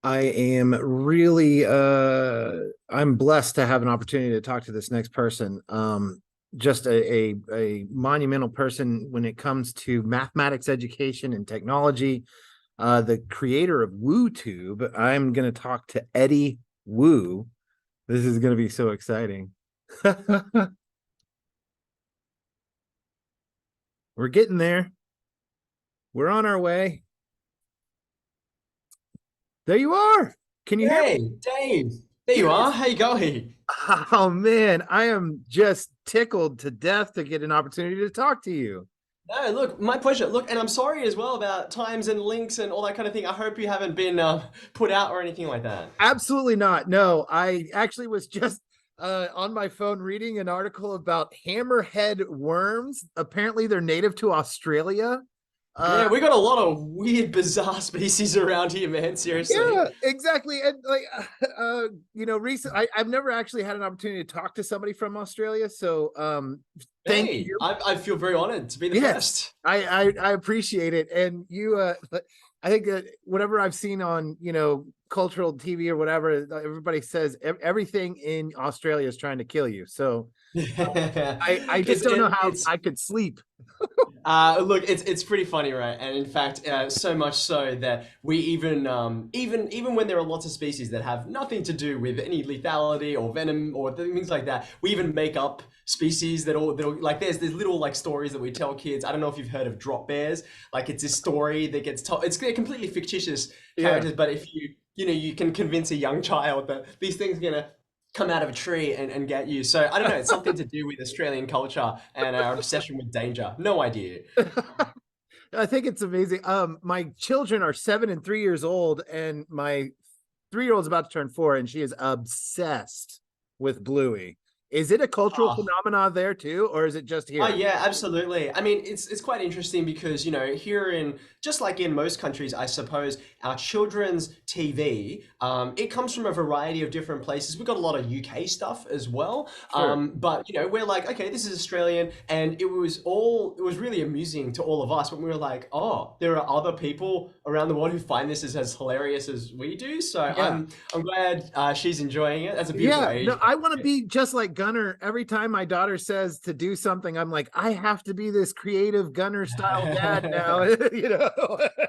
I am really I'm blessed to have an opportunity to talk to this next person. Just a monumental person when it comes to mathematics education and technology. The creator of WooTube. I'm going to talk to Eddie Woo. This is going to be so exciting. We're getting there. We're on our way. There you are. Can you hear me? Hey, Dave. There you are. Yes. How you going? Oh man, I am just tickled to death to get an opportunity to talk to you. No, look, my pleasure. Look, and I'm sorry as well about times and links and all that kind of thing. I hope you haven't been put out or anything like that. Absolutely not. No, I actually was just on my phone reading an article about hammerhead worms. Apparently, they're native to Australia. Uh, Yeah, we got a lot of weird, bizarre species around here, man. Seriously. yeah, exactly. And like, I've never actually had an opportunity to talk to somebody from Australia. So, thank Hey, you. I feel very honored to be the Yes, first. I appreciate it. And you, I think that whatever I've seen on, cultural TV or whatever, everybody says everything in Australia is trying to kill you. So I just It's don't know it, how it's I could sleep. Look, it's pretty funny, right? And in fact, so much so that we even when there are lots of species that have nothing to do with any lethality or venom or things like that, we even make up species that all like there's little like stories that we tell kids. I don't know if you've heard of drop bears. Like it's this story that gets told. They're completely fictitious Yeah. characters, but if you can convince a young child that these things are gonna come out of a tree and get you. So I don't know, it's something to do with Australian culture and our obsession with danger. No idea. I think it's amazing. My children are 7 and 3 years old, and my 3 year old's about to turn 4, and she is obsessed with Bluey. Is it a cultural Oh, phenomenon there too, or is it just oh here? yeah, absolutely. I mean, it's quite interesting because, here in just like in most countries, I suppose our children's TV, it comes from a variety of different places. We've got a lot of UK stuff as well. Sure. But we're like, okay, this is Australian, and it was really amusing to all of us when we were like, oh, there are other people around the world who find this as hilarious as we do. So Yeah. I'm glad she's enjoying it. That's a beautiful Yeah, no, age. I want to be just like Gunner. Every time my daughter says to do something, I'm like, I have to be this creative Gunner style dad now, you know.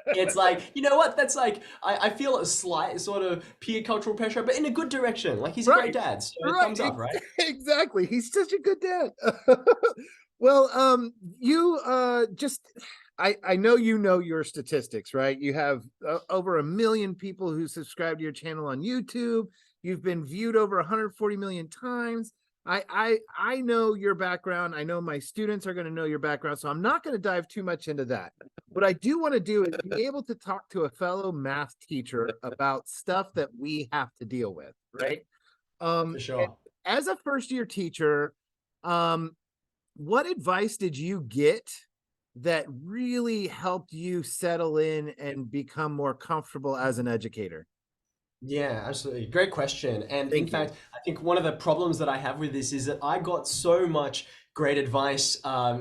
It's like, you know what? That's like, I feel a slight sort of peer cultural pressure, but in a good direction. Like, he's a great Right. dad, so Right. thumbs up, right? Exactly. He's such a good dad. Well, you just I know you know your statistics, right? You have over 1 million people who subscribe to your channel on YouTube. You've been viewed over 140 million times. I know your background. I know my students are going to know your background, so I'm not going to dive too much into that. What I do want to do is be able to talk to a fellow math teacher about stuff that we have to deal with, right? For Um, sure. as a first year teacher, um, what advice did you get that really helped you settle in and become more comfortable as an educator? Yeah, absolutely. Great question. And in Thank you. fact, I think one of the problems that I have with this is that I got so much great advice,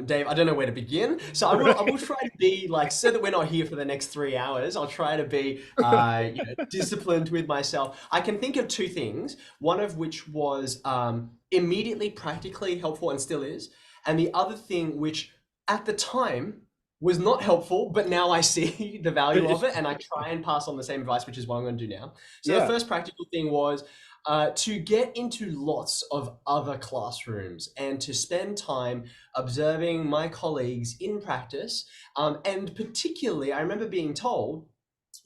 Dave. I don't know where to begin. So I will try to be like, so that we're not here for the next 3 hours. I'll try to be, disciplined with myself. I can think of two things. One of which was immediately practically helpful and still is, and the other thing which at the time was not helpful, but now I see the value of it, and I try and pass on the same advice, which is what I'm going to do now. So the Yeah. first practical thing was to get into lots of other classrooms and to spend time observing my colleagues in practice. And particularly, I remember being told,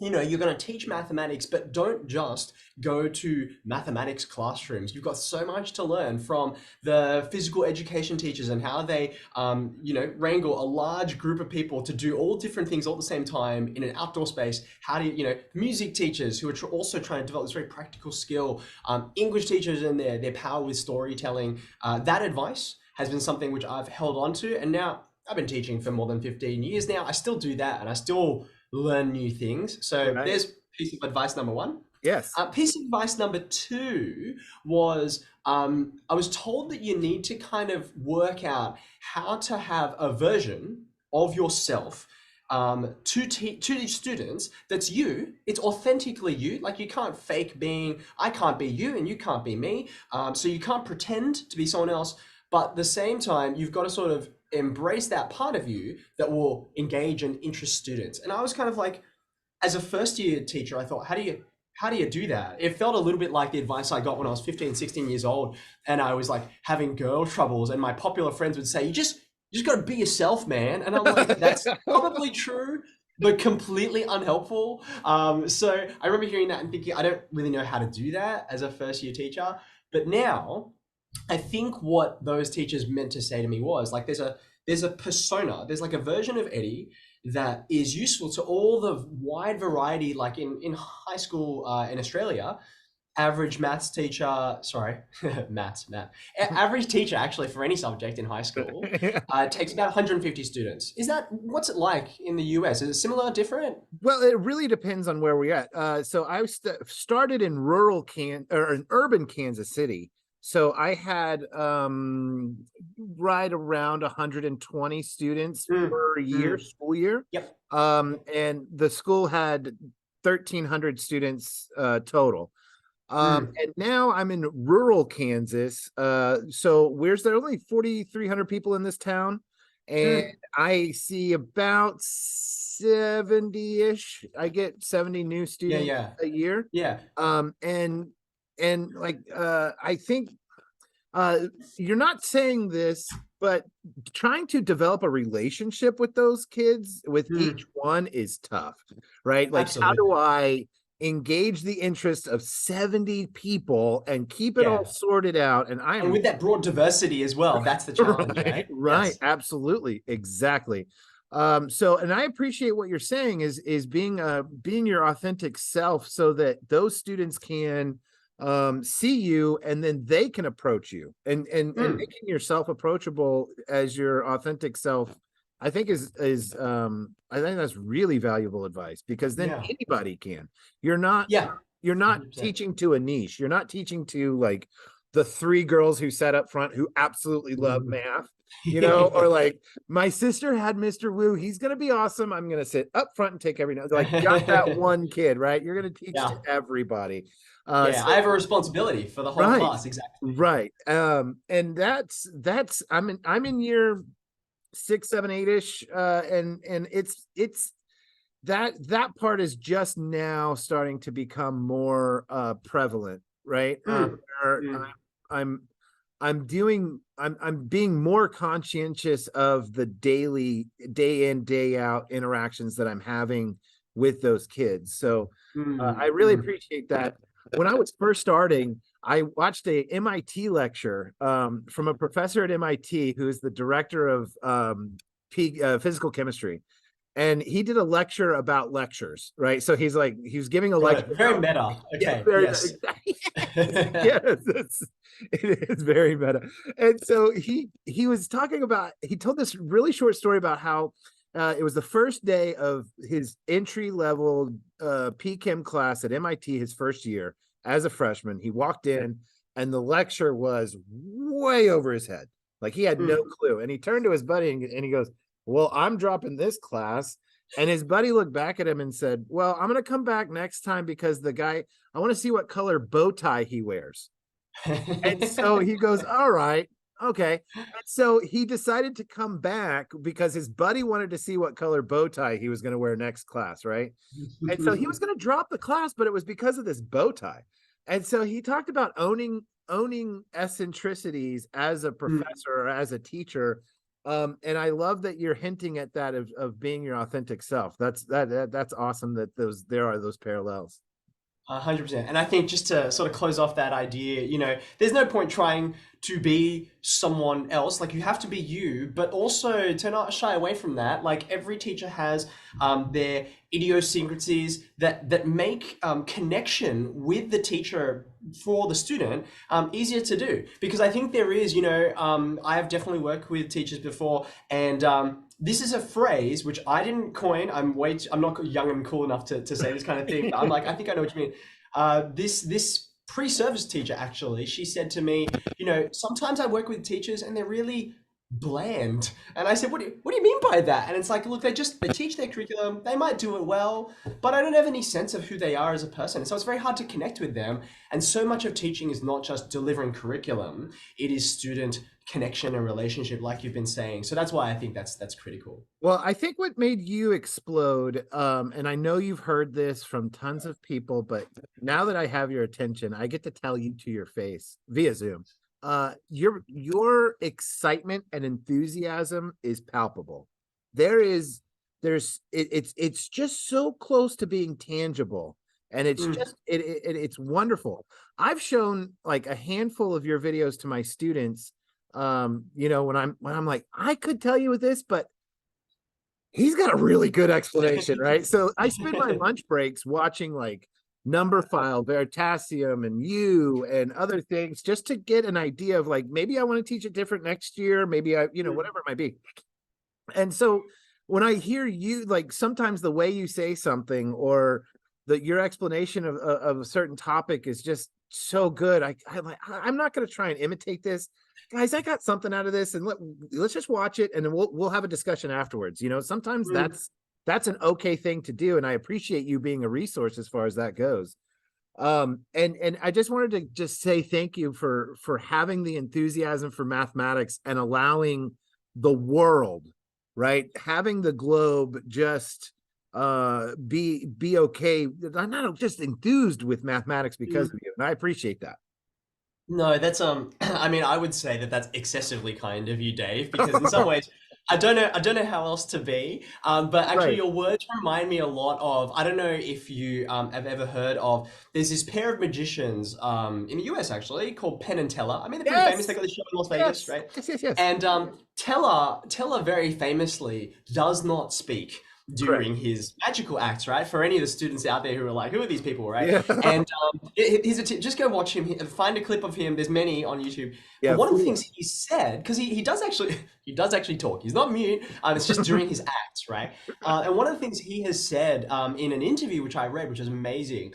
you're going to teach mathematics, but don't just go to mathematics classrooms. You've got so much to learn from the physical education teachers and how they, wrangle a large group of people to do all different things all at the same time in an outdoor space. How do music teachers who are also trying to develop this very practical skill, English teachers and their power with storytelling. That advice has been something which I've held on to, and now I've been teaching for more than 15 years now. I still do that, and I still learn new things. So Right. there's piece of advice number one. Yes. Piece of advice number two was I was told that you need to kind of work out how to have a version of yourself to these students that's you. It's authentically you. Like you can't fake being. I can't be you, and you can't be me. So you can't pretend to be someone else. But at the same time, you've got to sort of embrace that part of you that will engage and interest students. And I was kind of like, as a first year teacher, I thought, how do you do that? It felt a little bit like the advice I got when I was 15, 16 years old, and I was like having girl troubles, and my popular friends would say, you just got to be yourself, man. And I'm like, that's probably true, but completely unhelpful. So I remember hearing that and thinking, I don't really know how to do that as a first year teacher. But now I think what those teachers meant to say to me was like, there's a persona, there's like a version of Eddie that is useful to all the wide variety, like in high school in Australia, average maths teacher, sorry, math, average teacher actually for any subject in high school takes about 150 students. What's it like in the US? Is it similar, different? Well, it really depends on where we're at. So I started in or in urban Kansas City. So I had right around 120 students Mm, per year, mm, school year. yep. And the school had 1,300 students total. Mm, And now I'm in rural Kansas. So where's there only 4,300 people in this town, and mm, I see about 70-ish. I get 70 new yeah, students yeah, a year. yeah. Um, and and like I think uh you're not saying this, but trying to develop a relationship with those kids, with each Mm, one, is tough, right? Like, how do absolutely. I engage the interest of 70 people and keep it all Yeah. sorted out? And And with that broad diversity as well, that's the challenge, right, right? right, Yes. absolutely, exactly. So, and I appreciate what you're saying is being your authentic self, so that those students can see you, and then they can approach you, and Mm, making yourself approachable as your authentic self, I think I think that's really valuable advice, because then yeah. anybody can. You're not Yeah. you're not 100%. teaching to a niche. You're not teaching to like the three girls who sat up front who absolutely love math, or like, my sister had Mr. Wu. He's going to be awesome. I'm going to sit up front and take every note. Like, got that one kid, right? You're going to teach to Yeah. everybody. Yeah. I So have a responsibility for the whole right, class. Exactly. right. And that's I'm in year 6, 7, 8-ish. And it's that part is just now starting to become more prevalent, right? Mm, Where mm, I'm I'm being more conscientious of the daily, day in, day out interactions that I'm having with those kids. So I mm, really mm. appreciate that. When I was first starting, I watched a MIT lecture from a professor at MIT who is the director of physical chemistry, and he did a lecture about lectures, right? So he was giving a Got lecture it. Very about, meta. yeah, Okay. very, Yes. yes, it is very meta. And so he was talking about, he told this really short story about how it was the first day of his entry level PChem class at MIT, his first year as a freshman. He walked in, and the lecture was way over his head. Like, he had no Mm. clue. And he turned to his buddy, and he goes, "Well, I'm dropping this class." And his buddy looked back at him and said, "Well, I'm going to come back next time, because I want to see what color bow tie he wears." And so he goes, "All right, okay." And so he decided to come back because his buddy wanted to see what color bow tie he was going to wear next class, right? And so he was going to drop the class, but it was because of this bow tie. And so he talked about owning eccentricities as a Mm. professor or as a teacher. And I love that you're hinting at that, of being your authentic self. That's awesome that there are those parallels. 100%. And I think just to sort of close off that idea, there's no point trying to be someone else. Like you have to be you, but also to not shy away from that. Like every teacher has their idiosyncrasies that make connection with the teacher for the student easier to do. Because I think there is, I have definitely worked with teachers before, and this is a phrase which I didn't coin. I'm not young and cool enough to say this kind of thing, but I'm like, I think I know what you mean. This pre-service teacher actually, she said to me, sometimes I work with teachers and they're really bland. And I said, what do you mean by that? And it's like, look, they teach their curriculum, they might do it well, but I don't have any sense of who they are as a person. So it's very hard to connect with them. And so much of teaching is not just delivering curriculum, it is student connection and relationship, like you've been saying. So that's why I think that's critical. Well, I think what made you explode, and I know you've heard this from tons of people, but now that I have your attention, I get to tell you to your face via Zoom. Your excitement and enthusiasm is palpable. There is it's just so close to being tangible, and Mm. it's wonderful. I've shown like a handful of your videos to my students, when I'm like, I could tell you with this, but he's got a really good explanation, right? So I spend my lunch breaks watching like Numberphile, Veritasium, and you and other things just to get an idea of like maybe I want to teach it different next year, maybe whatever it might be. And so when I hear you, like sometimes the way you say something or your explanation of a certain topic is just so good. I'm not going to try and imitate this, guys. I got something out of this, and let's just watch it, and then we'll have a discussion afterwards. Sometimes Mm. that's an okay thing to do, and I appreciate you being a resource as far as that goes. And I just wanted to just say thank you for having the enthusiasm for mathematics and allowing the world, right, having the globe just be okay. I'm not just enthused with mathematics because Mm. of you, and I appreciate that. No, that's I mean, I would say that that's excessively kind of you, Dave, because in some ways I don't know how else to be. But actually Right. your words remind me a lot of, I don't know if you have ever heard of, there's this pair of magicians in the US actually called Penn and Teller. I mean, they're pretty famous. They Yes. got this show in Las Vegas, Yes. right? Yes. Yes. Yes. And Teller very famously does not speak Correct. during his magical acts, right? For any of the students out there who are like, who are these people, right? Yeah. And he's just go watch him, find a clip of him. There's many on YouTube. But Yeah. one of the Fool things us. he said, because he does actually he does actually talk. He's not mute. It's just during his acts, right? And one of the things he has said in an interview which I read, which is amazing,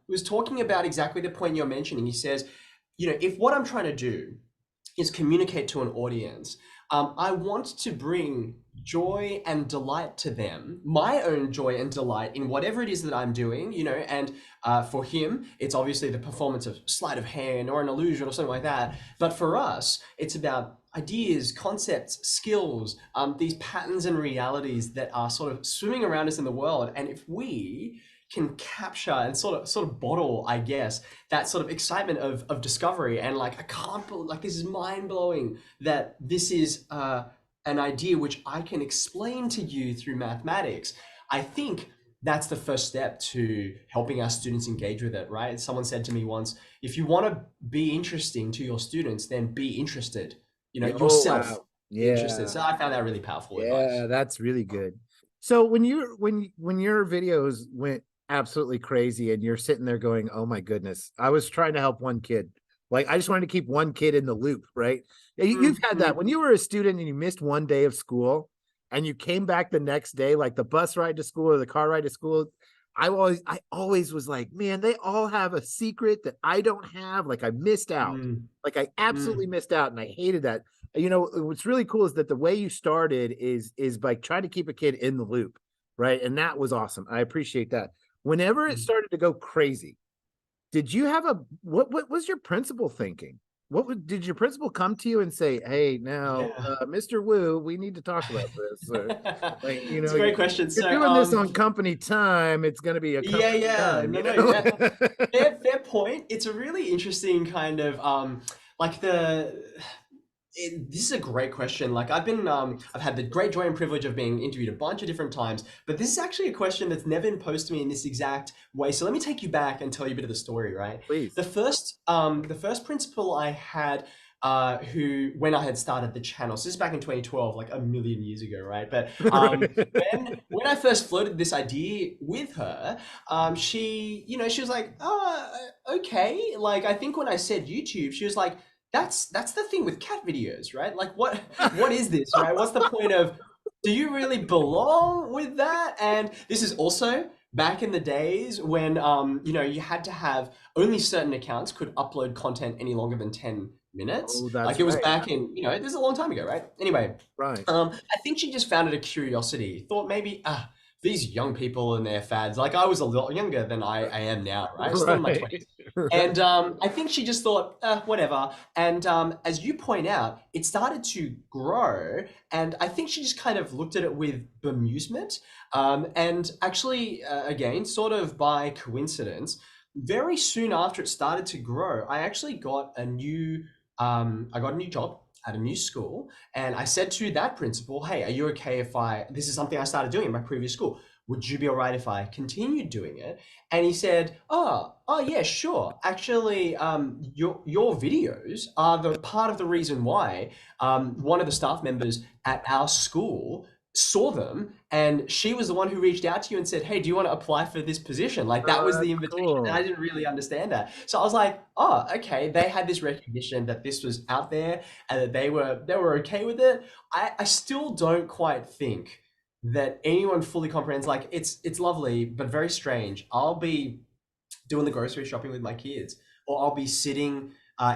was talking about exactly the point you're mentioning. He says, if what I'm trying to do is communicate to an audience. I want to bring joy and delight to them, my own joy and delight in whatever it is that I'm doing, and for him, it's obviously the performance of sleight of hand or an illusion or something like that. But for us, it's about ideas, concepts, skills, these patterns and realities that are sort of swimming around us in the world. And if we can capture and sort of bottle, I guess, that sort of excitement of discovery, and like, I can't believe, like, this is mind blowing that this is an idea which I can explain to you through mathematics. I think that's the first step to helping our students engage with it, right? Someone said to me once, if you want to be interesting to your students, then be interested, Oh yourself, wow. be interested. Yeah. So I found that really powerful advice. Yeah, that's really good. So when your videos went absolutely crazy and you're sitting there going, "Oh my goodness, I was trying to help one kid." Like I just wanted to keep one kid in the loop, right? You've had that Mm-hmm. when you were a student and you missed one day of school and you came back the next day, like the bus ride to school or the car ride to school. I always was like, man, they all have a secret that I don't have. Like I missed out. Like I absolutely Mm-hmm. missed out, and I hated that. What's really cool is that the way you started is by trying to keep a kid in the loop, right? And that was awesome. I appreciate that. Whenever it started to go crazy, did you have a what was your principal thinking? Did your principal come to you and say, "Hey, now, Yeah. Mr. Wu, we need to talk about this," or like, It's a great question. you're So, doing this on company time, it's going to be a yeah, company yeah, time, no, you no, know? yeah, fair point. It's a really interesting kind of like this is a great question. Like, I've had the great joy and privilege of being interviewed a bunch of different times, but this is actually a question that's never been posed to me in this exact way. So let me take you back and tell you a bit of the story, right? Please. The first principal I had, who, when I had started the channel, so this is back in 2012, like a million years ago, right? But when I first floated this idea with her, she was like, "Oh, okay." Like, I think when I said YouTube, she was like, that's the thing with cat videos, right? Like, what is this, right? What's the point of, do you really belong with that? And this is also back in the days when you had to have only certain accounts could upload content any longer than 10 minutes. Oh, Like that's it was right. back in, this is a long time ago, right? Anyway, Right. I think she just found it a curiosity. Thought maybe, these young people and their fads. Like I was a lot younger than I am now, right? Still in my Right. 20s. And I think she just thought, whatever. And as you point out, it started to grow. And I think she just kind of looked at it with bemusement. And actually, again, sort of by coincidence, very soon after it started to grow, I got a new job at a new school, and I said to that principal, "Hey, are you okay if this is something I started doing in my previous school? Would you be all right if I continued doing it?" And he said, "Oh, yeah, sure. Actually, your videos are the part of the reason why one of the staff members at our school saw them, and she was the one who reached out to you and said, 'Hey, do you want to apply for this position?' Like that was the That's invitation, and I cool. didn't really understand that. So I was like, oh, okay, they had this recognition that this was out there and that they were okay with it. I still don't quite think that anyone fully comprehends. Like it's lovely, but very strange. I'll be doing the grocery shopping with my kids, or I'll be sitting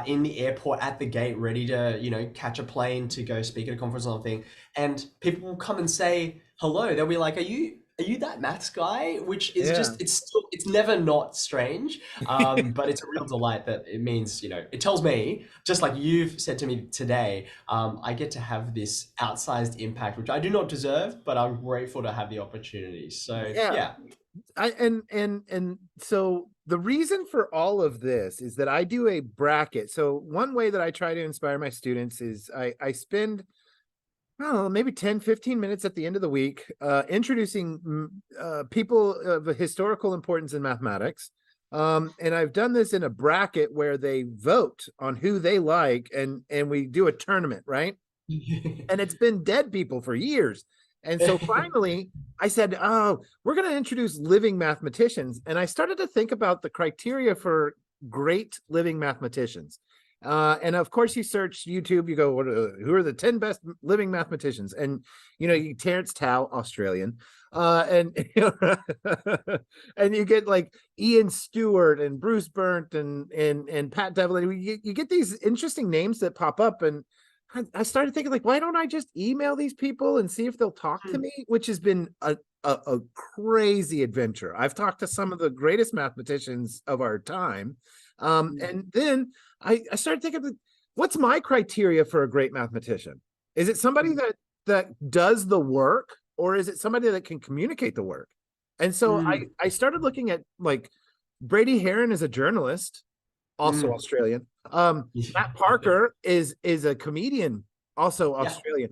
in the airport at the gate, ready to catch a plane to go speak at a conference or something, and people will come and say hello. They'll be like, "Are you that maths guy?" Which is Yeah. just it's never not strange, but it's a real delight that it means it tells me, just like you've said to me today, I get to have this outsized impact, which I do not deserve, but I'm grateful to have the opportunity. So Yeah. yeah. And so the reason for all of this is that I do a bracket. So one way that I try to inspire my students is I spend, I don't know, maybe 10, 15 minutes at the end of the week introducing people of historical importance in mathematics. And I've done this in a bracket where they vote on who they like, and we do a tournament, right? And it's been dead people for years. And so finally, I said, "Oh, we're going to introduce living mathematicians." And I started to think about the criteria for great living mathematicians. And of course, you search YouTube, you go, who are the 10 best living mathematicians? And, you Terence Tao, Australian. And and you get like Ian Stewart and Bruce Burnt and Pat Devlin. You get these interesting names that pop up, and I started thinking, like, why don't I just email these people and see if they'll talk to me? Which has been a crazy adventure. I've talked to some of the greatest mathematicians of our time. And then I started thinking, what's my criteria for a great mathematician? Is it somebody that does the work, or is it somebody that can communicate the work? And so Mm, I started looking at, like, Brady Heron is a journalist, also mm. Australian. Matt Parker is a comedian, also Yeah. Australian.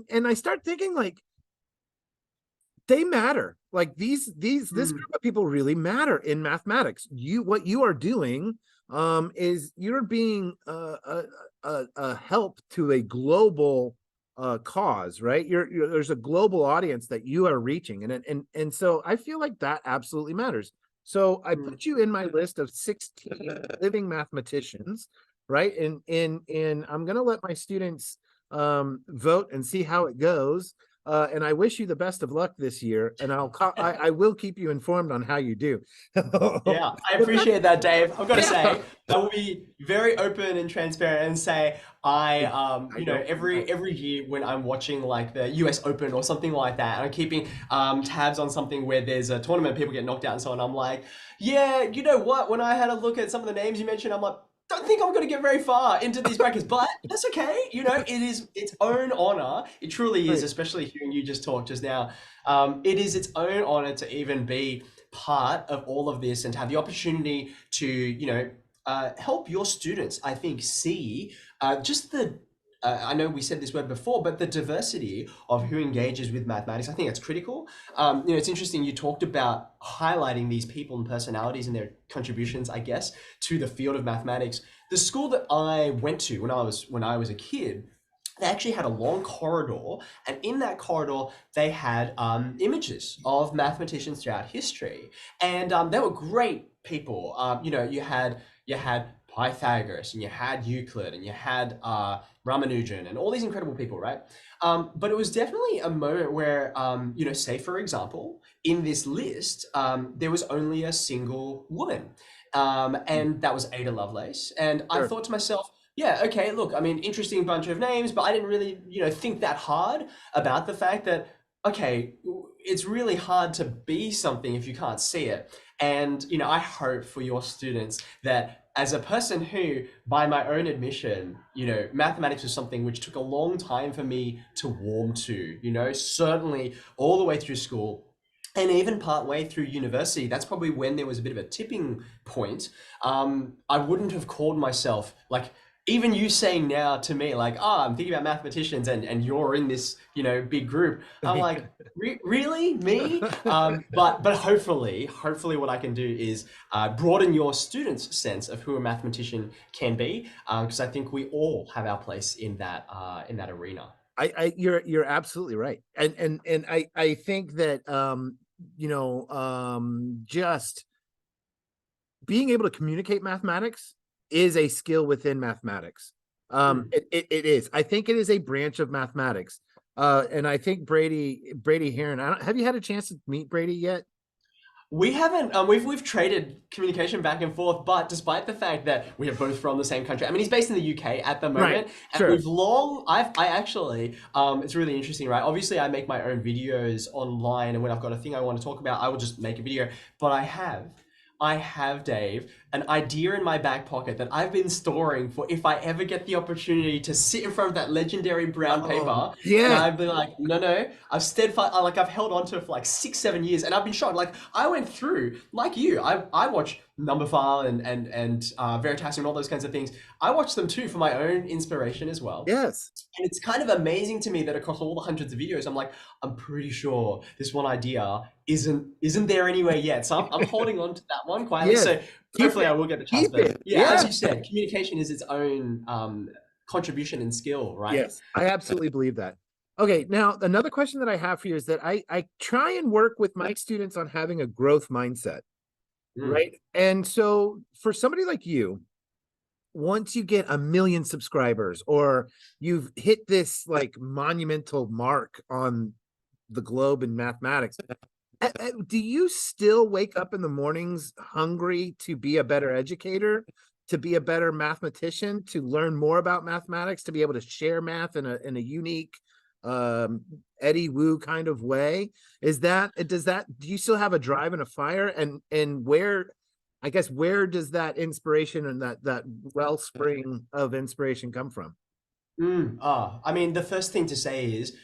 And I start thinking, like, they matter. Like, this Mm, group of people really matter in mathematics. What you are doing is you're being a help to a global cause, right? There's a global audience that you are reaching, and so I feel like that absolutely matters. So I mm. put you in my list of 16 living mathematicians, right? And I'm gonna let my students vote and see how it goes. And I wish you the best of luck this year. And I will keep you informed on how you do. But Yeah, I that's, appreciate that, Dave. I've got to yeah, say, I will be very open and transparent and say I don't mind. every year when I'm watching like the US Open or something like that, and I'm keeping tabs on something where there's a tournament, people get knocked out and so on. I'm like, yeah, you know what? When I had a look at some of the names you mentioned, I'm like, don't think I'm going to get very far into these brackets, but that's okay. It is its own honor. It truly is, Right. especially hearing you just talk just now. It is its own honor to even be part of all of this and to have the opportunity to help your students, I think, see just the I know we said this word before, but the diversity of who engages with mathematics, I think that's critical. It's interesting you talked about highlighting these people and personalities and their contributions, I guess, to the field of mathematics. The school that I went to when I was a kid, they actually had a long corridor, and in that corridor they had images of mathematicians throughout history, and they were great people. You had Pythagoras, and you had Euclid, and you had Ramanujan, and all these incredible people, right? But it was definitely a moment where, say for example, in this list, there was only a single woman, and that was Ada Lovelace. And I Sure. thought to myself, Yeah, okay, look, I mean, interesting bunch of names, but I didn't really, think that hard about the fact that, okay, it's really hard to be something if you can't see it. And, I hope for your students that as a person who, by my own admission, mathematics was something which took a long time for me to warm to, certainly all the way through school. And even part way through university, that's probably when there was a bit of a tipping point. I wouldn't have called myself like even you saying now to me like, I'm thinking about mathematicians and you're in this, big group. I'm like, really me? But hopefully what I can do is broaden your students' sense of who a mathematician can be, because I think we all have our place in that arena. You're absolutely right. And I think that just being able to communicate mathematics is a skill within mathematics. Mm. It is. I think it is a branch of mathematics. And I think Brady Heron. Have you had a chance to meet Brady yet? We haven't. We've traded communication back and forth, but despite the fact that we are both from the same country, I mean, he's based in the UK at the Right. moment, and Sure. I actually, it's really interesting, right? Obviously, I make my own videos online, and when I've got a thing I want to talk about, I will just make a video. But I have, Dave, an idea in my back pocket that I've been storing for if I ever get the opportunity to sit in front of that legendary brown Oh, paper. And yeah. I've been like, no, no, I've steadfast, like I've held on to it for like 6, 7 years, and I've been shocked. Like I went through, like you, I watch Numberphile and Veritasium and all those kinds of things. I watch them too for my own inspiration as well. Yes. And it's kind of amazing to me that across all the hundreds of videos, I'm like, I'm pretty sure this one idea isn't there anywhere yet. So I'm holding on to that one quietly. Yes. So Keep hopefully I it. will get the chance. Keep But it. yeah, as Yeah. you said, communication is its own contribution and skill, right? Yes, I absolutely believe that. Okay, now another question that I have for you is that I try and work with my students on having a growth mindset, Mm. right? And so for somebody like you, once you get a million subscribers or you've hit this like monumental mark on the globe in mathematics, do you still wake up in the mornings hungry to be a better educator, to be a better mathematician, to learn more about mathematics, to be able to share math in a unique um Eddie Wu kind of way? Is that does that do you still have a drive and a fire? And where I guess where does that inspiration and that wellspring of inspiration come from? I mean, the first thing to say is,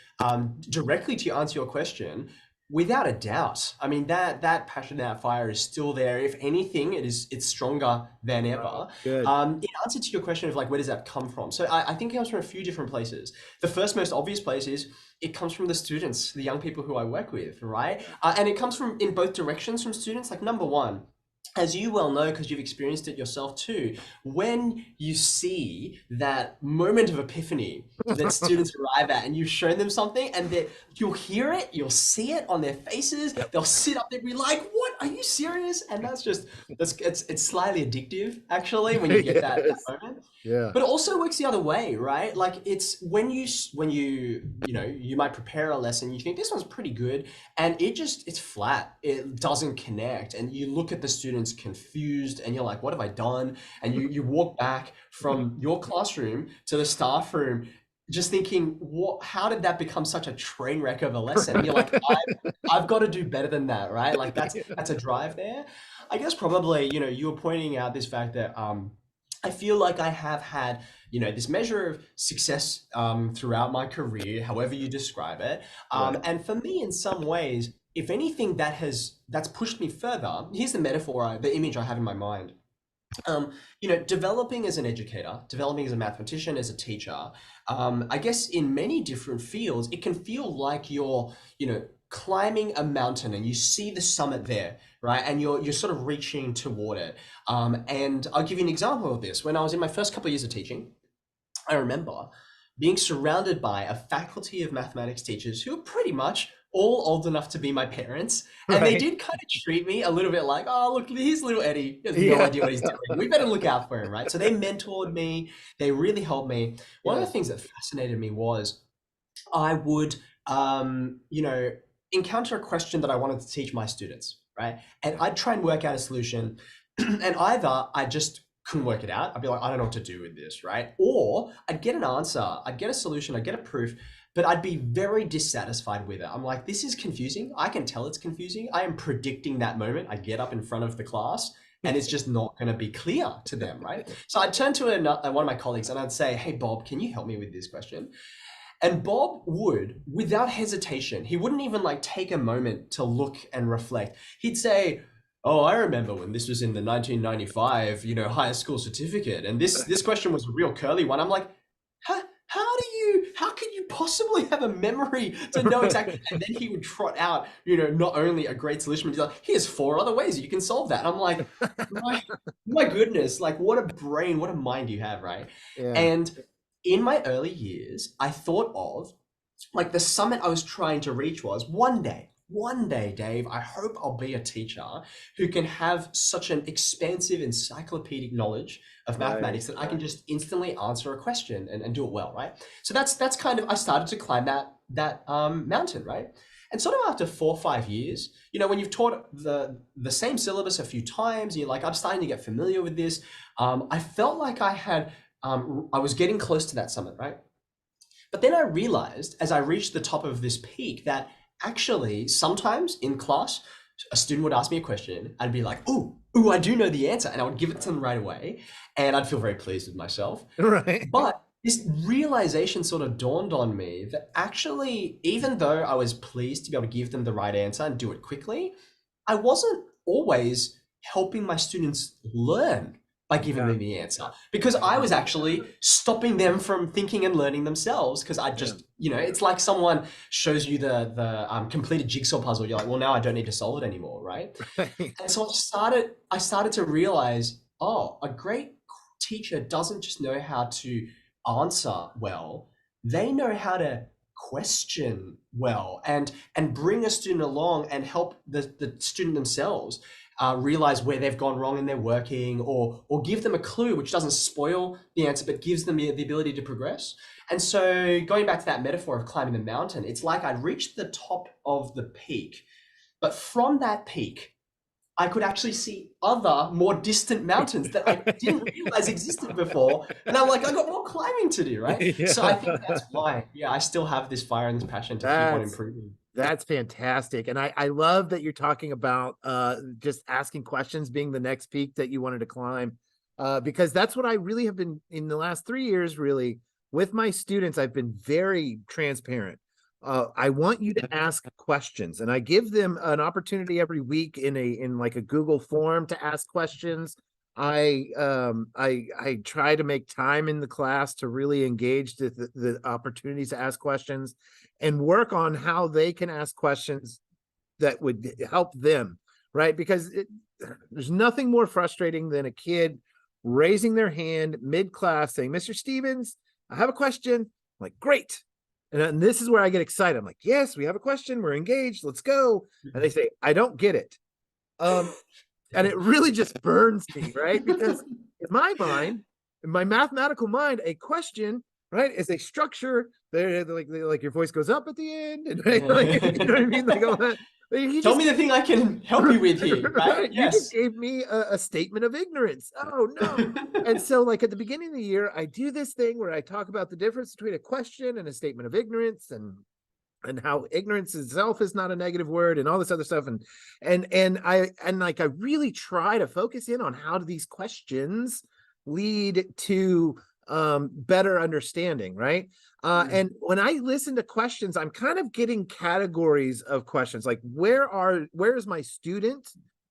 directly to answer your question, without a doubt. I mean, that passion, that fire is still there. If anything, it's stronger than Oh, ever. good. In answer to your question of like, where does that come from? So I think it comes from a few different places. The first most obvious place is it comes from the students, the young people who I work with, right? And it comes from in both directions from students. Like number one, as you well know, because you've experienced it yourself too, when you see that moment of epiphany that students arrive at and you've shown them something and that you'll hear it, you'll see it on their faces, Yep. they'll sit up there and be like, what, are you serious? And it's slightly addictive actually when you get that Yes. moment. Yeah. But it also works the other way, right? Like it's when you might prepare a lesson, you think this one's pretty good, and it's flat. It doesn't connect, and you look at the students confused, and you're like, what have I done? And you walk back from your classroom to the staff room, just thinking, what? How did that become such a train wreck of a lesson? And you're like, I've got to do better than that, right? Like that's a drive there. I guess probably you were pointing out this fact that I feel like I have had, this measure of success throughout my career, however you describe it. Right. And for me, in some ways, if anything that's pushed me further, here's the metaphor, the image I have in my mind. Developing as an educator, developing as a mathematician, as a teacher, I guess in many different fields, it can feel like you're, climbing a mountain and you see the summit there, right? And you're sort of reaching toward it. And I'll give you an example of this. When I was in my first couple of years of teaching, I remember being surrounded by a faculty of mathematics teachers who were pretty much all old enough to be my parents. And they Right. did kind of treat me a little bit like, oh, look, here's little Eddie. He has no Yeah. idea what he's doing. We better look out for him, right? So they mentored me. They really helped me. One of the Yeah. things that fascinated me was I would, encounter a question that I wanted to teach my students, right? And I'd try and work out a solution. And either I just couldn't work it out. I'd be like, I don't know what to do with this, right? Or I'd get an answer, I'd get a solution, I'd get a proof, but I'd be very dissatisfied with it. I'm like, this is confusing. I can tell it's confusing. I am predicting that moment. I get up in front of the class and it's just not going to be clear to them, right? So I'd turn to one of my colleagues and I'd say, hey, Bob, can you help me with this question? And Bob would, without hesitation, he wouldn't even like take a moment to look and reflect. He'd say, oh, I remember when this was in the 1995, high school certificate, and this question was a real curly one. I'm like, how can you possibly have a memory to know exactly? And then he would trot out, not only a great solution, but he's like, here's 4 other ways you can solve that. I'm like, my goodness, like what a brain, what a mind you have, right? Yeah. And in my early years, I thought of like the summit I was trying to reach was one day, Dave, I hope I'll be a teacher who can have such an expansive encyclopedic knowledge of Right. mathematics that I can just instantly answer a question and do it well, right? So that's kind of I started to climb that mountain, right? And sort of after 4 or 5 years, when you've taught the same syllabus a few times, you're like, I'm starting to get familiar with this. I felt like I was getting close to that summit, right? But then I realized as I reached the top of this peak that actually sometimes in class, a student would ask me a question. I'd be like, ooh, I do know the answer. And I would give it to them right away. And I'd feel very pleased with myself. Right. But this realization sort of dawned on me that actually, even though I was pleased to be able to give them the right answer and do it quickly, I wasn't always helping my students learn by giving Yeah. them the answer because I was actually stopping them from thinking and learning themselves because I Yeah. just, it's like someone shows you the completed jigsaw puzzle. You're like, well, now I don't need to solve it anymore, right? Right. And so I started to realize, oh, a great teacher doesn't just know how to answer well, they know how to question well and bring a student along and help the student themselves realize where they've gone wrong in their working or give them a clue which doesn't spoil the answer but gives them the ability to progress. And so going back to that metaphor of climbing the mountain, it's like I'd reached the top of the peak, but from that peak I could actually see other more distant mountains that I didn't realize existed before. And I'm like, I got more climbing to do, right? So I think Yeah. that's why, yeah, I still have this fire and this passion to keep on That's improving. That's fantastic. And I love that you're talking about just asking questions being the next peak that you wanted to climb. Because that's what I really have been in the last 3 years, really, with my students. I've been very transparent. I want you to ask questions, and I give them an opportunity every week in like a Google form to ask questions. I try to make time in the class to really engage the opportunities to ask questions and work on how they can ask questions that would help them, right? Because there's nothing more frustrating than a kid raising their hand mid-class saying, Mr. Stevens, I have a question. I'm like, great. And this is where I get excited. I'm like, yes, we have a question. We're engaged. Let's go. And they say, I don't get it. Um, and it really just burns me, right? Because in my mind, in my mathematical mind, a question, right, is a structure. Like your voice goes up at the end, and right, like you know what I mean, like all that. You Tell just me the thing I can help you with here, right? right, you just Yes. gave me a statement of ignorance. Oh no. And so, like at the beginning of the year, I do this thing where I talk about the difference between a question and a statement of ignorance, and how ignorance itself is not a negative word and all this other stuff. And I really try to focus in on how do these questions lead to better understanding, right? Mm, And when I listen to questions, I'm kind of getting categories of questions, like where is my student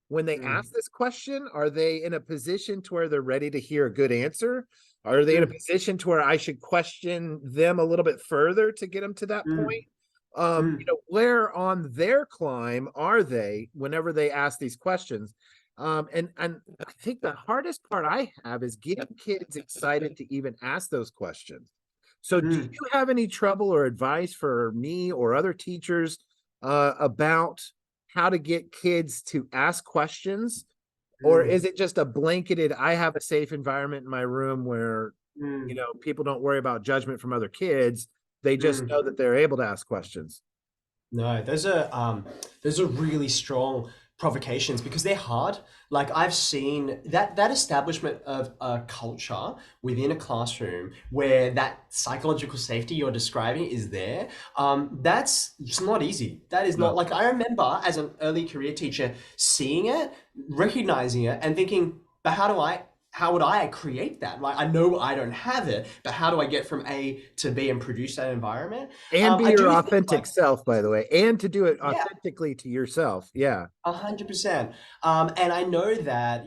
when they mm, ask this question? Are they in a position to where they're ready to hear a good answer? Are they in a mm, position to where I should question them a little bit further to get them to that mm, point? mm, Where on their climb are they whenever they ask these questions? And I think the hardest part I have is getting kids excited to even ask those questions. So do mm, you have any trouble or advice for me or other teachers about how to get kids to ask questions? Or mm, is it just a blanketed, I have a safe environment in my room where, mm, people don't worry about judgment from other kids. They just mm. know that they're able to ask questions. No, there's a really strong provocations because they're hard. Like I've seen that establishment of a culture within a classroom where that psychological safety you're describing is there. That's just not easy. That is not No. like I remember as an early career teacher seeing it, recognizing it, and thinking, but how would I create that? Like I know I don't have it, but how do I get from A to B and produce that environment? And be I your do think authentic like self, by the way, and to do it yeah, authentically to yourself. Yeah. 100%. And I know that,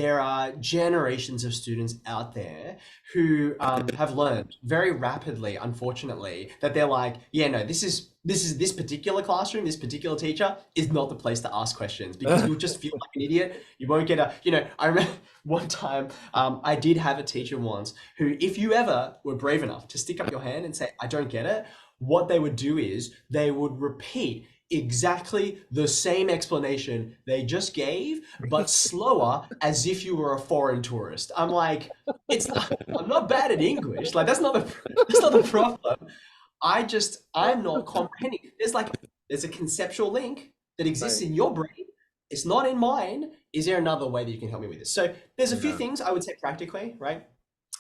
there are generations of students out there who have learned very rapidly, unfortunately, that they're like, yeah, no, this particular classroom, this particular teacher is not the place to ask questions because you'll just feel like an idiot. You won't get I remember one time I did have a teacher once who, if you ever were brave enough to stick up your hand and say, I don't get it, what they would do is they would repeat exactly the same explanation they just gave, but slower, as if you were a foreign tourist. I'm like, I'm not bad at English. Like that's not the problem. I'm not comprehending. There's a conceptual link that exists Right. in your brain. It's not in mine. Is there another way that you can help me with this? So there's a few Yeah. things I would say practically, right?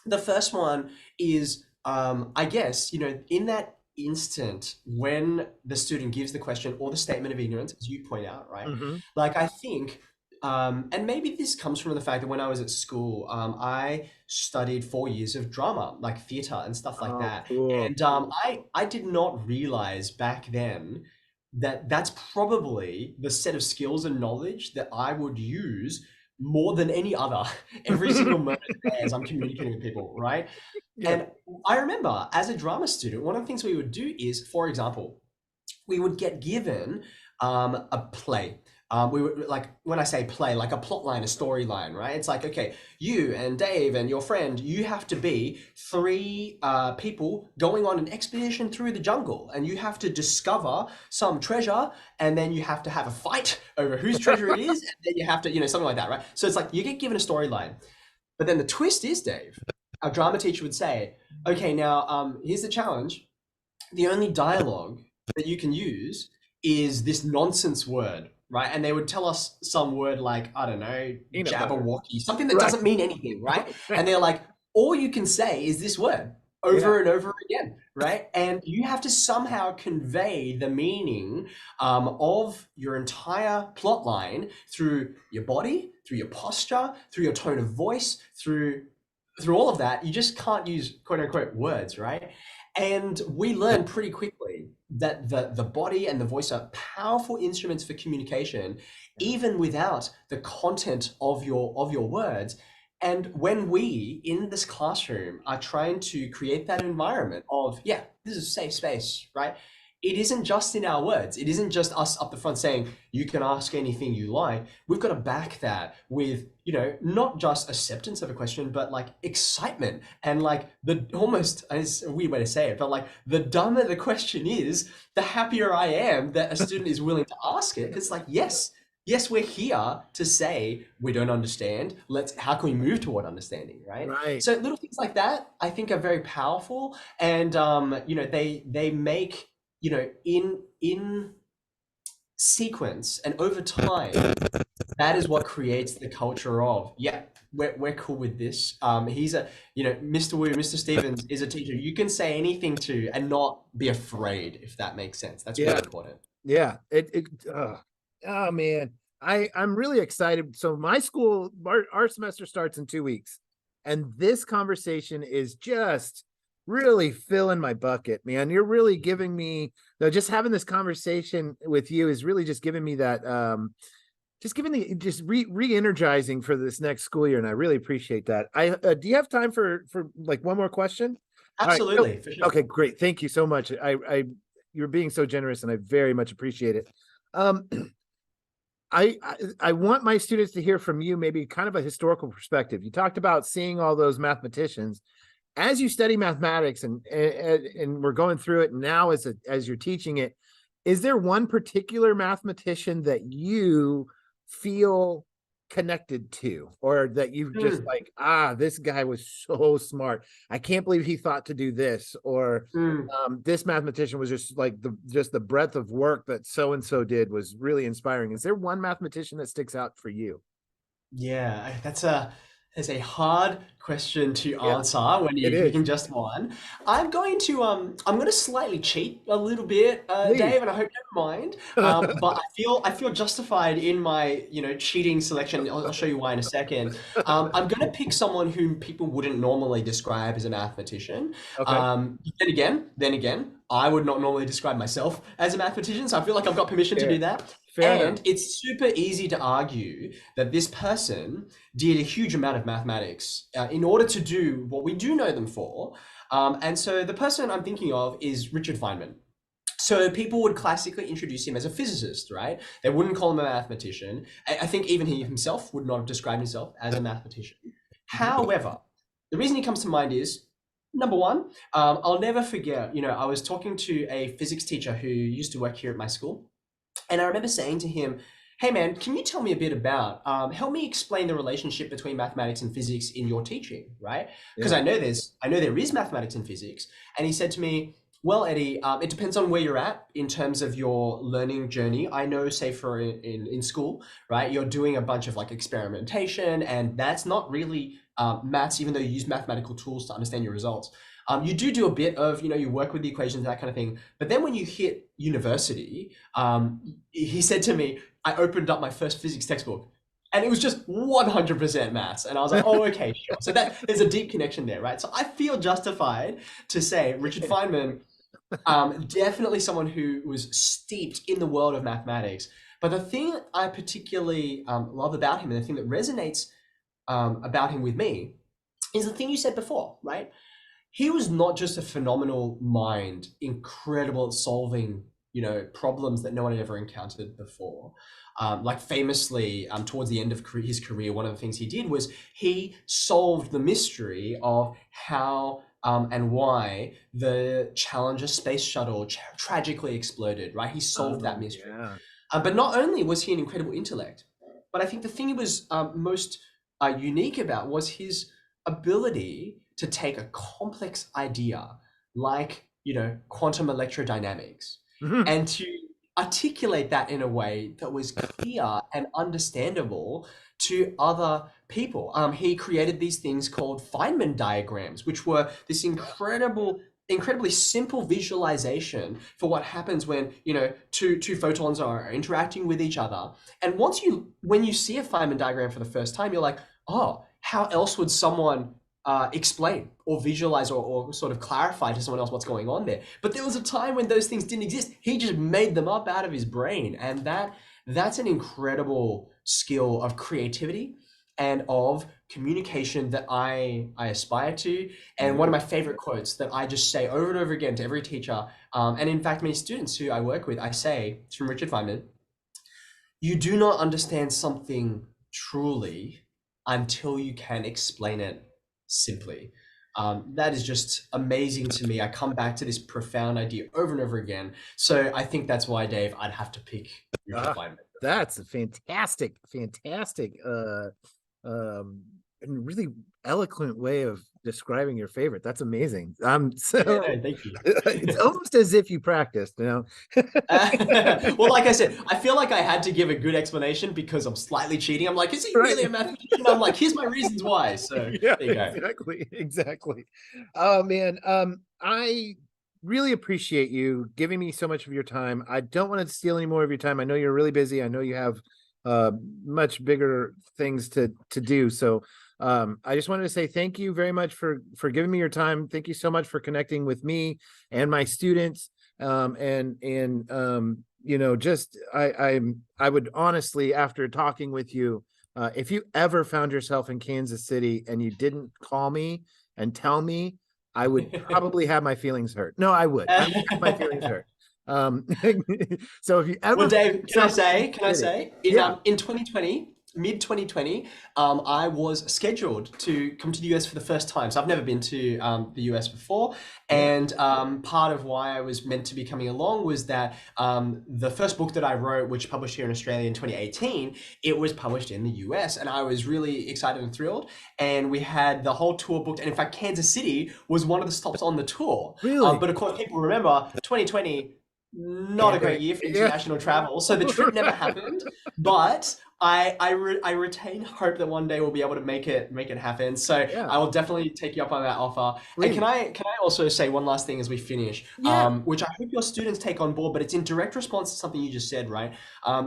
The first one is, I guess, in that instant when the student gives the question or the statement of ignorance, as you point out, right? Hmm. Like, I think, and maybe this comes from the fact that when I was at school, I studied 4 years of drama, like theater and stuff like Oh, that. cool. And I did not realize back then that that's probably the set of skills and knowledge that I would use more than any other every single moment as I'm communicating with people, right? Yeah. And I remember as a drama student, one of the things we would do is, for example, we would get given a play. We would like when I say play, like a plot line, a storyline, right? It's like, okay, you and Dave and your friend, you have to be three people going on an expedition through the jungle, and you have to discover some treasure, and then you have to have a fight over whose treasure it is, and then you have to, something like that, right? So it's like you get given a storyline, but then the twist is, Dave, our drama teacher would say, okay, now here's the challenge. The only dialogue that you can use is this nonsense word, right? And they would tell us some word like, I don't know, Peanut butter. Jabberwocky, something that Right. doesn't mean anything, right? Right. And they're like, all you can say is this word Yeah. over and over again, right? And you have to somehow convey the meaning of your entire plot line through your body, through your posture, through your tone of voice, through all of that. You just can't use quote unquote words, right? And we learn pretty quickly that the body and the voice are powerful instruments for communication, even without the content of your words. And when we in this classroom are trying to create that environment of, yeah, this is a safe space, right? It isn't just in our words. It isn't just us up the front saying, you can ask anything you like. We've got to back that with, not just acceptance of a question, but like excitement and like the almost, it's a weird way to say it, but like the dumber the question is, the happier I am that a student is willing to ask it. Because like, yes, we're here to say we don't understand. How can we move toward understanding, right? Right. So little things like that, I think, are very powerful, and they make in sequence and over time, that is what creates the culture of, yeah, we're cool with this. He's Mr. Wu, Mr. Stevens is a teacher you can say anything to and not be afraid, if that makes sense. That's really Yeah. important. Yeah. Oh man. I'm really excited. So my school, our semester starts in 2 weeks, and this conversation is just really filling my bucket, man. You're really giving me, just having this conversation with you is really just giving me that just giving the just re-energizing for this next school year, and I really appreciate that. I Do you have time for like one more question? All right. Oh, Absolutely, for sure. okay, great. Thank you so much. I You're being so generous, and I very much appreciate it. Um, I want my students to hear from you, maybe kind of a historical perspective. You talked about seeing all those mathematicians as you study mathematics, and we're going through it now as you're teaching it. Is there one particular mathematician that you feel connected to, or that you've just Mm, like, ah, this guy was so smart. I can't believe he thought to do this, or mm. this mathematician was just like the breadth of work that so and so did was really inspiring. Is there one mathematician that sticks out for you? Yeah, that's a hard question to Yeah, answer when it you're is. picking just one. I'm going to slightly cheat a little bit, Please. Dave, and I hope you don't mind. But I feel justified in my cheating selection. I'll show you why in a second. I'm going to pick someone whom people wouldn't normally describe as a mathematician. Okay. Then again, I would not normally describe myself as a mathematician, so I feel like I've got permission to do Fair. that. Fair enough. And it's super easy to argue that this person did a huge amount of mathematics in order to do what we do know them for. And so the person I'm thinking of is Richard Feynman. So people would classically introduce him as a physicist, right? They wouldn't call him a mathematician. I think even he himself would not have described himself as a mathematician. However, the reason he comes to mind is number one, I'll never forget, I was talking to a physics teacher who used to work here at my school. And I remember saying to him, "Hey man, can you tell me a bit about, help me explain the relationship between mathematics and physics in your teaching, right? Because Yeah. I know there is mathematics and physics." And he said to me, "Well, Eddie, it depends on where you're at in terms of your learning journey. I know, say for in school, right, you're doing a bunch of like experimentation, and that's not really maths, even though you use mathematical tools to understand your results. You do a bit of, you work with the equations, that kind of thing. But then when you hit university, he said to me, I opened up my first physics textbook and it was just 100% maths. And I was like, oh, okay, sure. So that there's a deep connection there, right? So I feel justified to say Richard Feynman, definitely someone who was steeped in the world of mathematics. But the thing I particularly love about him, and the thing that resonates about him with me, is the thing you said before, right? He was not just a phenomenal mind, incredible at solving, problems that no one had ever encountered before. Like famously, towards the end of his career, one of the things he did was he solved the mystery of how and why the Challenger space shuttle tragically exploded. Right, he solved that Oh, mystery. yeah. But not only was he an incredible intellect, but I think the thing he was most unique about was his ability to take a complex idea like, quantum electrodynamics Mhm. and to articulate that in a way that was clear and understandable to other people. He created these things called Feynman diagrams, which were this incredibly simple visualization for what happens when two photons are interacting with each other. And when you see a Feynman diagram for the first time, you're like, oh, how else would someone explain or visualize or sort of clarify to someone else what's going on there? But there was a time when those things didn't exist. He just made them up out of his brain, and that's an incredible skill of creativity and of communication that I aspire to. And one Yeah. of my favorite quotes that I just say over and over again to every teacher, and in fact many students who I work with, I say, it's from Richard Feynman: "You do not understand something truly until you can explain it simply." That is just amazing to me. I come back to this profound idea over and over again. So I think that's why, Dave, I'd have to pick Richard Ah, Feynman. that's a fantastic, fantastic, and really eloquent way of describing your favorite. That's amazing. Yeah, So no, thank you. it's almost as if you practiced, you know? Well, like I said, I feel like I had to give a good explanation because I'm slightly cheating. I'm like, is he Right. really a mathematician? I'm like, here's my reasons why. So Yeah, there you go. exactly. Exactly. Oh man. I really appreciate you giving me so much of your time. I don't want to steal any more of your time. I know you're really busy. I know you have uh much bigger things to do. So I just wanted to say thank you very much for giving me your time. Thank you so much for connecting with me and my students. And just I would honestly, after talking with you, if you ever found yourself in Kansas City and you didn't call me and tell me, I would probably have my feelings hurt. No, I would. I would have my feelings hurt. Um, so if you Well, ever find Dave, yourself in Kansas can I City, say, yeah, in 2020, mid 2020, I was scheduled to come to the US for the first time. So I've never been to the US before. Yeah. And part of why I was meant to be coming along was that the first book that I wrote, which published here in Australia in 2018, it was published in the US. And I was really excited and thrilled. And we had the whole tour booked. And in fact, Kansas City was one of the stops on the tour. Really? But of course, people remember 2020, not a great Pandemic. year for Yeah. international travel. So the trip never happened. But I retain hope that one day we'll be able to make it happen. So Yeah. I will definitely take you up on that offer. And Please. can I also say one last thing as we finish, Yeah. which I hope your students take on board, but it's in direct response to something you just said, right?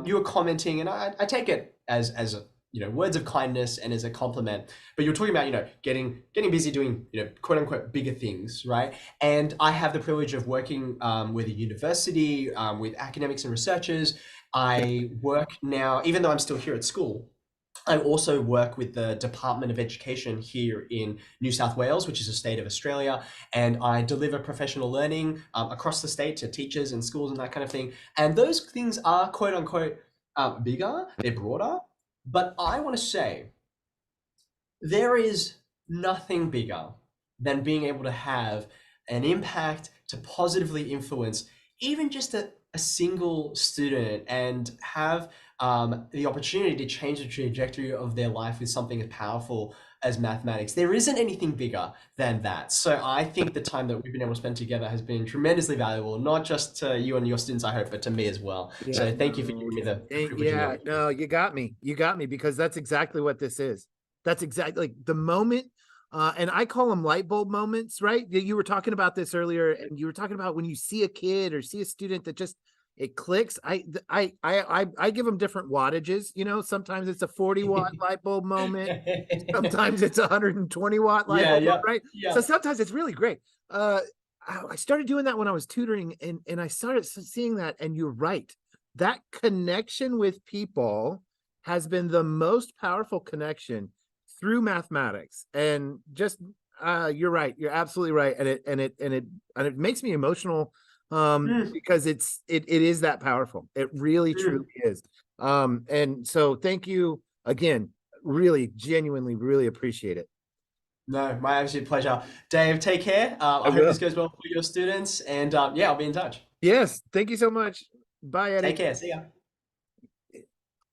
You were commenting, and I take it as a, words of kindness and as a compliment. But you're talking about getting busy doing quote unquote bigger things, right? And I have the privilege of working with a university with academics and researchers. I work now, even though I'm still here at school, I also work with the Department of Education here in New South Wales, which is a state of Australia, and I deliver professional learning across the state to teachers and schools and that kind of thing. And those things are quote unquote bigger, they're broader, but I want to say there is nothing bigger than being able to have an impact to positively influence even just a single student and have the opportunity to change the trajectory of their life with something as powerful as mathematics. There isn't anything bigger than that. So I think the time that we've been able to spend together has been tremendously valuable, not just to you and your students, I hope, but to me as well. Yeah. So thank you for No. giving me the privilege and the Yeah. opportunity. No, you got me. You got me because that's exactly what this is. That's exactly like the moment. And I call them light bulb moments, right? You were talking about this earlier, and you were talking about when you see a kid or see a student that just it clicks. I give them different wattages. Sometimes it's a 40-watt light bulb moment. Sometimes it's a 120-watt light Yeah, bulb, yeah, right? yeah. So sometimes it's really great. I started doing that when I was tutoring, and I started seeing that, and you're right. That connection with people has been the most powerful connection through mathematics. And just you're right. You're absolutely right. And it makes me emotional Mm, because it is that powerful. It really mm. truly is. And so thank you again. Really, genuinely, really appreciate it. No, my absolute pleasure. Dave, take care. I I hope will. this goes well for your students. And yeah, I'll be in touch. Yes, thank you so much. Bye, Take Eddie. care. See ya.